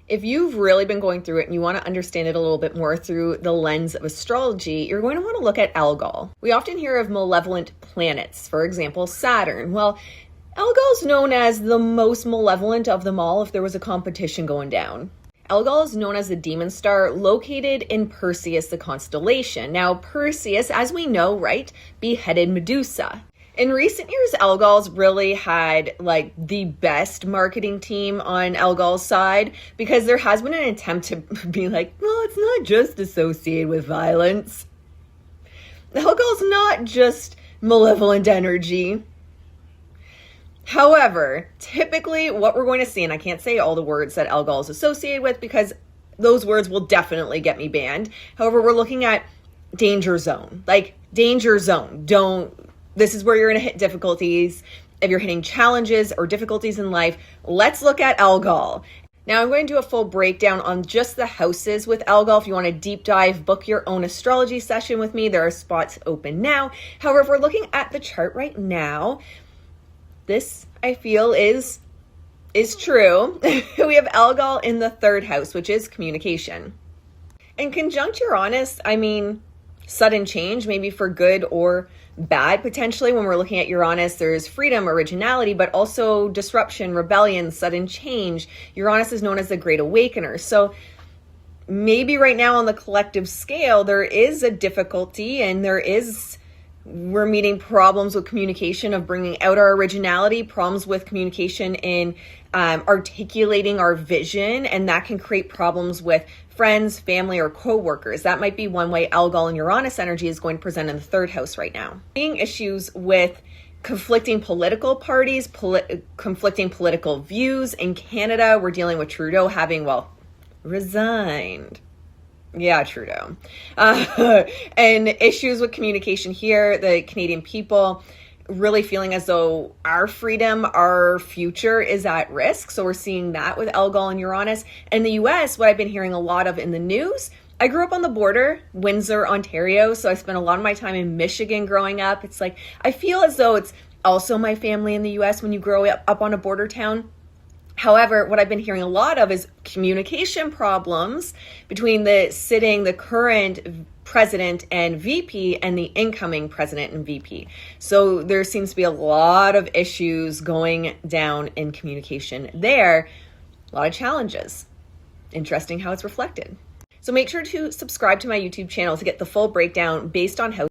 If you've really been going through it and you want to understand it a little bit more through the lens of astrology, you're going to want to look at Algol. We often hear of malevolent planets, for example, Saturn. Well, Algol is known as the most malevolent of them all if there was a competition going down. Algol is known as the demon star located in Perseus, the constellation. Now, Perseus, as we know, right, beheaded Medusa. In recent years, Algol's really had like the best marketing team on Algol's side because there has been an attempt to be like, well, it's not just associated with violence. Algol's not just malevolent energy. However, typically what we're going to see, and I can't say all the words that Algol is associated with because those words will definitely get me banned. However, we're looking at danger zone, like danger zone. This is where you're going to hit difficulties. If you're hitting challenges or difficulties in life, let's look at Algol. Now I'm going to do a full breakdown on just the houses with Algol. If you want to deep dive, book your own astrology session with me. There are spots open now. However, if we're looking at the chart right now, this I feel is true. We have Algol in the third house, which is communication. In conjunct Uranus, I mean, sudden change, maybe for good or bad potentially. When we're looking at Uranus, there's freedom, originality, but also disruption, rebellion, sudden change. Uranus is known as the Great Awakener. So maybe right now on the collective scale, there is a difficulty and we're meeting problems with communication of bringing out our originality, problems with communication in articulating our vision, and that can create problems with friends, family, or co-workers. That might be one way Algol and Uranus energy is going to present in the third house right now. Seeing issues with conflicting political parties, conflicting political views. In Canada, we're dealing with Trudeau having, resigned. Yeah, Trudeau. And issues with communication here, the Canadian people really feeling as though our freedom, our future is at risk. So we're seeing that with Algol and Uranus. In the US, what I've been hearing a lot of in the news, I grew up on the border, Windsor, Ontario. So I spent a lot of my time in Michigan growing up. It's like, I feel as though it's also my family in the US when you grow up on a border town. However, what I've been hearing a lot of is communication problems between the current president and VP and the incoming president and VP. So there seems to be a lot of issues going down in communication there. A lot of challenges. Interesting how it's reflected. So make sure to subscribe to my YouTube channel to get the full breakdown based on how